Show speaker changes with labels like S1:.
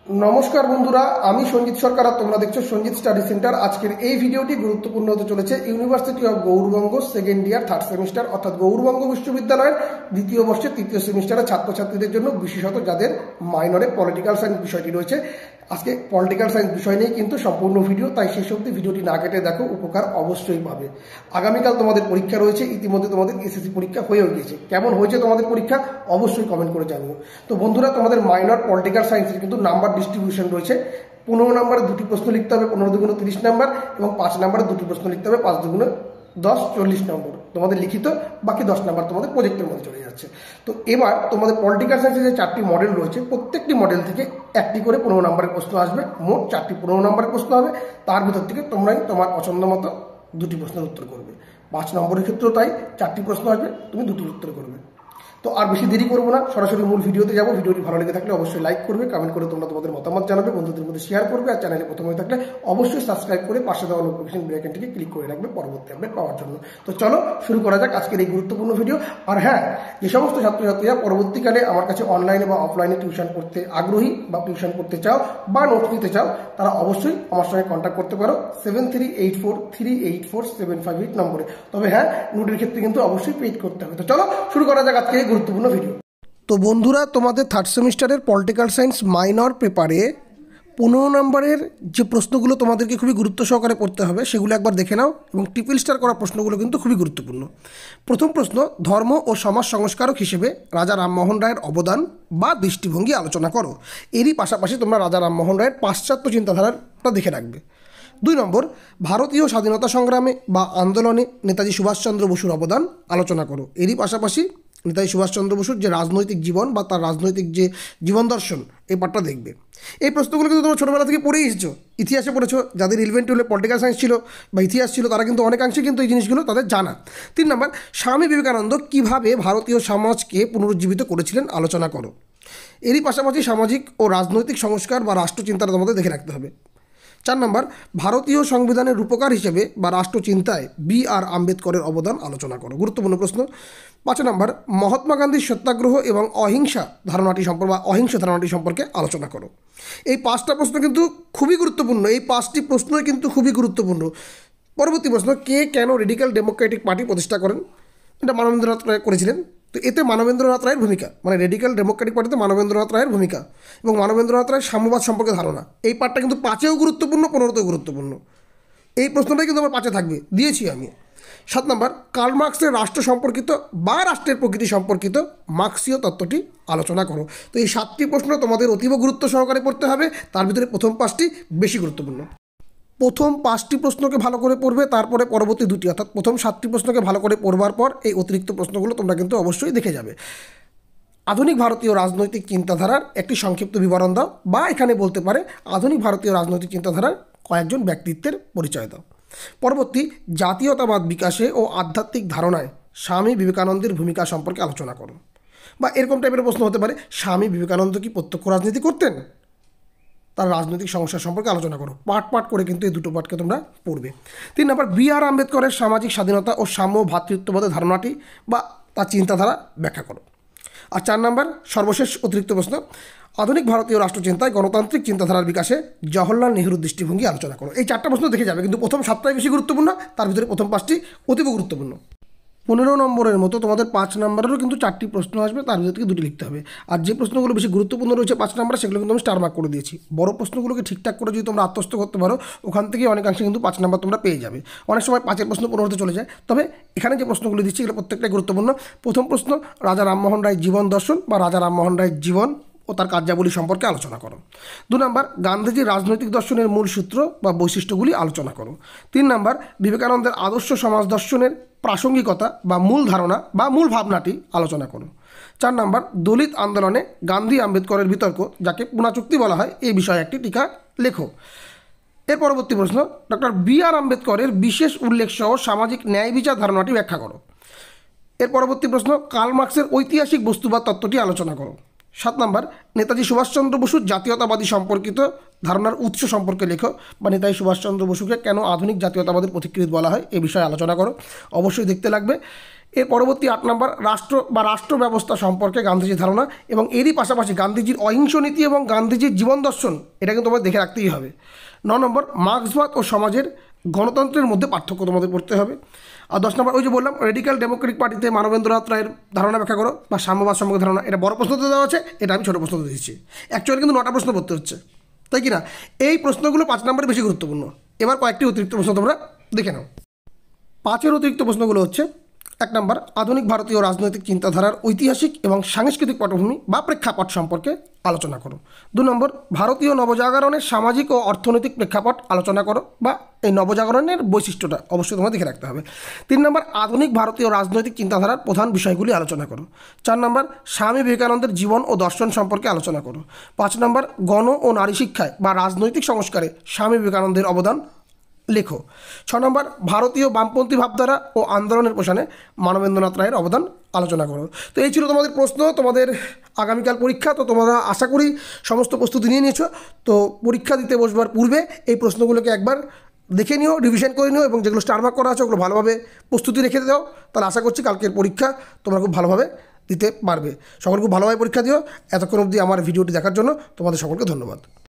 S1: নমস্কার বন্ধুরা, আমি সঞ্জিত সরকার আর তোমরা দেখছো সঞ্জিত স্টাডি সেন্টার। আজকের এই ভিডিওটি গুরুত্বপূর্ণ হতে চলেছে university of Gourbanga second year third semester অর্থাৎ গৌড়বঙ্গ বিশ্ববিদ্যালয়ের দ্বিতীয় বর্ষের তৃতীয় সেমিস্টারের ছাত্রছাত্রীদের জন্য, বিশেষত যাদের মাইনরে পলিটিক্যাল সায়েন্স বিষয়টি রয়েছে। আজকে পলিটিক্যাল সায়েন্স বিষয় নিয়ে কিন্তু সম্পূর্ণ ভিডিও, তাই শেষ অবধি ভিডিওটি না কেটে দেখো, উপকার অবশ্যই পাবে। আগামীকাল তোমাদের পরীক্ষা রয়েছে, ইতিমধ্যে তোমাদের এসএসসি পরীক্ষা হয়েও গিয়েছে। কেমন হয়েছে তোমাদের পরীক্ষা অবশ্যই কমেন্ট করে জানিও। তো বন্ধুরা, তোমাদের মাইনর পলিটিক্যাল সায়েন্সের কিন্তু নাম্বার ডিস্ট্রিবিউশন রয়েছে। 15 নম্বরে দুটি প্রশ্ন লিখতে হবে, 15 দুগুণে 30 নম্বর, এবং 5 নম্বরে দুটি প্রশ্ন লিখতে হবে, 5 দুগুণে 10, 40 নম্বর তোমাদের লিখিত, বাকি 10 নম্বর তোমাদের প্রজেক্টের মধ্যে চলে যাচ্ছে। তো এবার তোমাদের পলিটিক্যাল সায়েন্সের যে 4টি মডেল রয়েছে, প্রত্যেকটি মডেল থেকে একটি করে 15 নম্বরের প্রশ্ন আসবে। মোট 4টি 15 নম্বরের প্রশ্ন হবে। তার ভিতর থেকে তোমরাই তোমার পছন্দ মতো দুটি প্রশ্নের উত্তর করবে। 5 নম্বরের ক্ষেত্রেও তাই, 4টি প্রশ্ন আসবে, তুমি দুটির উত্তর করবে। তো আর বেশি দেরি করবো না, সরাসরি মূল ভিডিওতে যাবো। ভিডিওটি ভালো লেগে থাকলে অবশ্যই লাইক করবে, কমেন্ট করে তোমরা তোমাদের মতামত জানাবে, বন্ধুদের মধ্যে শেয়ার করবে, আর চ্যানেলে প্রথম হয়ে থাকলে অবশ্যই সাবস্ক্রাইব করে পাশে দেওয়া নোটিফিকেশন বেল আইকনটিকে ক্লিক করে রাখবে পরবর্তী আপডেট পাওয়ার জন্য। তো চলো শুরু করা যাক আজকের এই গুরুত্বপূর্ণ ভিডিও। আর হ্যাঁ, যে সমস্ত ছাত্রছাত্রীরা পরবর্তীকালে আমার কাছে অনলাইনে বা অফলাইনে টিউশন করতে আগ্রহী বা টিউশন করতে চাও বা নোট নিতে চাও, তারা অবশ্যই আমার সঙ্গে কন্ট্যাক্ট করতে পারো 7384384758 নম্বরে। তবে হ্যাঁ, নোটের ক্ষেত্রে কিন্তু অবশ্যই পেইড করতে হবে। তো চলো শুরু করা যাক আজকে এই গুরুত্বপূর্ণ ভিডিও। তো বন্ধুরা, তোমাদের থার্ড সেমিস্টারের পলিটিক্যাল সায়েন্স মাইনর পেপারে 15 নম্বরের যে প্রশ্নগুলো তোমাদেরকে খুবই গুরুত্ব সহকারে পড়তে হবে, সেগুলো একবার দেখে নাও, এবং ট্রিপল স্টার করা প্রশ্নগুলো কিন্তু খুবই গুরুত্বপূর্ণ। প্রথম প্রশ্ন, ধর্ম ও সমাজ সংস্কারক হিসেবে রাজা রামমোহন রায়ের অবদান বা দৃষ্টিভঙ্গি আলোচনা করো। এরই পাশাপাশি তোমরা রাজা রামমোহন রায়ের পাশ্চাত্য চিন্তাধারাটা দেখে রাখবে। 2 নম্বর, ভারতীয় স্বাধীনতা সংগ্রামে বা আন্দোলনে নেতাজি সুভাষচন্দ্র বসুর অবদান আলোচনা করো। এরই পাশাপাশি নেতাজি সুভাষচন্দ্র বসুর যে রাজনৈতিক জীবন বা তার রাজনৈতিক যে জীবন দর্শন, এই পার্টটা দেখবে। এই প্রশ্নগুলো কিন্তু তোমরা ছোটোবেলা থেকে পড়েই এসেছো, ইতিহাসে পড়েছো। যাদের 11-12 পলিটিক্যাল সায়েন্স ছিল বা ইতিহাস ছিল, তারা কিন্তু অনেকাংশে কিন্তু এই জিনিসগুলো তাদের জানা। 3 নম্বর, স্বামী বিবেকানন্দ কীভাবে ভারতীয় সমাজকে পুনরুজ্জীবিত করেছিলেন আলোচনা করো। এরই পাশাপাশি সামাজিক ও রাজনৈতিক সংস্কার বা রাষ্ট্রচিন্তাটা তোমাদের দেখে রাখতে হবে। 4 নম্বর, ভারতীয় সংবিধানের রূপকার হিসেবে বা রাষ্ট্রচিন্তায় বি.আর. আম্বেদকরের অবদান আলোচনা করো। গুরুত্বপূর্ণ প্রশ্ন। 5 নম্বর, মহাত্মা গান্ধীর সত্যাগ্রহ এবং অহিংস ধারণাটি সম্পর্কে আলোচনা করো। এই 5টা প্রশ্ন কিন্তু খুবই গুরুত্বপূর্ণ। এই 5টি প্রশ্নই কিন্তু খুবই গুরুত্বপূর্ণ। পরবর্তী প্রশ্ন, কে কেন রেডিক্যাল ডেমোক্রেটিক পার্টি প্রতিষ্ঠা করেন? এটা মানবেন্দ্রনাথ রায় করেছিলেন। তো এতে মানবেন্দ্রনাথ রায়ের ভূমিকা, মানে রেডিক্যাল ডেমোক্রেটিক পার্টিতে মানবেন্দ্রনাথ রায়ের ভূমিকা এবং মানবেন্দ্রনাথ রায়ের সাম্যবাদ সম্পর্কে ধারণা, এই পার্টটা কিন্তু 5এও গুরুত্বপূর্ণ, 15তেও গুরুত্বপূর্ণ। এই প্রশ্নটাই কিন্তু আমার 5-এ থাকবে, দিয়েছি আমি। 7 নম্বর, কার্ল মার্কসের রাষ্ট্র সম্পর্কিত বা রাষ্ট্রের প্রকৃতি সম্পর্কিত মার্ক্সীয় তত্ত্বটি আলোচনা করো। তো এই 7টি প্রশ্ন তোমাদের অতীব গুরুত্ব সহকারে পড়তে হবে। তার ভিতরে প্রথম 5টি বেশি গুরুত্বপূর্ণ। প্রথম 5টি প্রশ্নকে ভালো করে পড়বে, তারপরে পরবর্তী 2টি, অর্থাৎ প্রথম 7টি প্রশ্নকে ভালো করে পড়বার পর এই অতিরিক্ত প্রশ্নগুলো তোমরা কিন্তু অবশ্যই দেখে যাবে। আধুনিক ভারতীয় রাজনৈতিক চিন্তাধারার একটি সংক্ষিপ্ত বিবরণ দাও, বা এখানে বলতে পারে আধুনিক ভারতীয় রাজনৈতিক চিন্তাধারার কয়েকজন ব্যক্তিত্বের পরিচয় দাও। পরবর্তী, জাতীয়তাবাদ বিকাশে ও আধ্যাত্মিক ধারণায় স্বামী বিবেকানন্দের ভূমিকা সম্পর্কে আলোচনা করো। বা এরকম টাইপের প্রশ্ন হতে পারে, স্বামী বিবেকানন্দ কি প্রত্যক্ষ রাজনীতি করতেন? তার রাজনৈতিক সমস্যা সম্পর্কে আলোচনা করো। পার্ট করে কিন্তু এই দুটো পার্টকে তোমরা পড়বে। 3 নম্বর, বি.আর. আম্বেদকরের সামাজিক স্বাধীনতা ও সাম্য ভ্রাতৃত্ববোধের ধারণাটি বা তার চিন্তাধারা ব্যাখ্যা করো। আর 4 নম্বর, সর্বশেষ অতিরিক্ত প্রশ্ন, আধুনিক ভারতীয় রাষ্ট্রচিন্তায় গণতান্ত্রিক চিন্তাধারার বিকাশে জওহরলাল নেহরুর দৃষ্টিভঙ্গি আলোচনা করো। এই 4টা প্রশ্ন দেখে যাবে, কিন্তু প্রথম 7টাই বেশি গুরুত্বপূর্ণ, তার ভিতরে প্রথম 5টি অতীব গুরুত্বপূর্ণ। 15 নম্বরের মতো তোমাদের 5 নম্বরেরও কিন্তু 4টি প্রশ্ন আসবে, তার ভিতর থেকে 2টি লিখতে হবে। আর যে প্রশ্নগুলো বেশি গুরুত্বপূর্ণ রয়েছে 5 নম্বরে, সেগুলো কিন্তু আমি স্টার মার্ক করে দিয়েছি। বড় প্রশ্নগুলোকে ঠিকঠাক করে যদি তোমরা আত্মস্থ করতে পারো, ওখান থেকে অনেকাংশে কিন্তু 5 নম্বর তোমরা পেয়ে যাবে। অনেক সময় 5-এর প্রশ্ন 15তে চলে যায়। তবে এখানে যে প্রশ্নগুলো দিচ্ছি, এগুলো প্রত্যেকটাই গুরুত্বপূর্ণ। প্রথম প্রশ্ন, রাজা রামমোহন রায়ের জীবন দর্শন বা রাজা রামমোহন রায়ের জীবন ও তার কার্যাবলী সম্পর্কে আলোচনা করো। 2 নম্বর, গান্ধীজির রাজনৈতিক দর্শনের মূল সূত্র বা বৈশিষ্ট্যগুলি আলোচনা করো। 3 নম্বর, বিবেকানন্দের আদর্শ সমাজ দর্শনের প্রাসঙ্গিকতা বা মূল ধারণা বা মূল ভাবনাটি আলোচনা করো। 4 নম্বর, দলিত আন্দোলনে গান্ধী আম্বেদকরের বিতর্ক, যাকে পুনা চুক্তি বলা হয়, এই বিষয়ে একটি টিকা লেখো। এর পরবর্তী প্রশ্ন, ডক্টর বি.আর. আম্বেদকরের বিশেষ উল্লেখ সহ সামাজিক ন্যায় বিচার ধারণাটি ব্যাখ্যা করো। এর পরবর্তী প্রশ্ন, কার্ল মার্কসের ঐতিহাসিক বস্তুবাদ তত্ত্বটি আলোচনা করো। 7 নম্বর, নেতাজি সুভাষচন্দ্র বসুর জাতীয়তাবাদী সম্পর্কিত ধারণার উৎস সম্পর্কে লেখো, বা নেতাজি সুভাষচন্দ্র বসুকে কেন আধুনিক জাতীয়তাবাদের পথিকৃৎ বলা হয় এ বিষয়ে আলোচনা করো। অবশ্যই দেখতে লাগবে। এর পরবর্তী 8 নম্বর, রাষ্ট্র ব্যবস্থা সম্পর্কে গান্ধীজির ধারণা এবং এরই পাশাপাশি গান্ধীজির অহিংস নীতি এবং গান্ধীজির জীবন দর্শন, এটা কিন্তু তোমাদের দেখে রাখতেই হবে। 9 নম্বর, মার্ক্সবাদ ও সমাজের গণতন্ত্রের মধ্যে পার্থক্য তোমাদের পড়তে হবে। আর 10 নম্বর, ওই যে বললাম রেডিক্যাল ডেমোক্রেটিক পার্টিতে মানবেন্দ্রনাথ রায়ের ধারণা ব্যাখ্যা করো, বা সাম্যবাদ সম্পর্কে ধারণা। এটা বড় প্রশ্ন দেওয়া আছে, এটা আমি ছোটো প্রশ্ন দিচ্ছি। অ্যাকচুয়ালি কিন্তু 9টা প্রশ্ন পড়তে হচ্ছে, তাই কি না? এই প্রশ্নগুলো 5 নম্বরে বেশি গুরুত্বপূর্ণ। এবার কয়েকটি অতিরিক্ত প্রশ্ন তোমরা দেখে নাও। 5-এর অতিরিক্ত প্রশ্নগুলো হচ্ছে: 1 নম্বর, আধুনিক ভারতীয় রাজনৈতিক চিন্তাধারার ঐতিহাসিক এবং সাংস্কৃতিক পটভূমি বা প্রেক্ষাপট সম্পর্কে আলোচনা করো। 2 নম্বর, ভারতীয় নবজাগরণের সামাজিক ও অর্থনৈতিক প্রেক্ষাপট আলোচনা করো, বা এই নবজাগরণের বৈশিষ্ট্যটা অবশ্যই তোমার দেখে রাখতে হবে। 3 নম্বর, আধুনিক ভারতীয় রাজনৈতিক চিন্তাধারার প্রধান বিষয়গুলি আলোচনা করো। 4 নম্বর, স্বামী বিবেকানন্দের জীবন ও দর্শন সম্পর্কে আলোচনা করো। 5 নম্বর, গণ ও নারী শিক্ষায় বা রাজনৈতিক সংস্কারে স্বামী বিবেকানন্দের অবদান লেখো। 6 নম্বর, ভারতীয় বামপন্থী ভাবধারা ও আন্দোলনের প্রসারে মানবেন্দ্রনাথ রায়ের অবদান আলোচনা করো। তো এই ছিল তোমাদের প্রশ্ন, তোমাদের আগামীকাল পরীক্ষা। তো তোমরা আশা করি সমস্ত প্রস্তুতি নিয়ে নিয়েছো। তো পরীক্ষা দিতে বসবার পূর্বে এই প্রশ্নগুলোকে একবার দেখে নিও, রিভিশন করে নিও, এবং যেগুলো স্টার মার্ক করা আছে ওগুলো ভালোভাবে প্রস্তুতি রেখে দাও। তাহলে আশা করছি কালকের পরীক্ষা তোমরা খুব ভালোভাবে দিতে পারবে। সকল খুব ভালোভাবে পরীক্ষা দিও। এতক্ষণ অবধি আমার ভিডিওটি দেখার জন্য তোমাদের সকলকে ধন্যবাদ।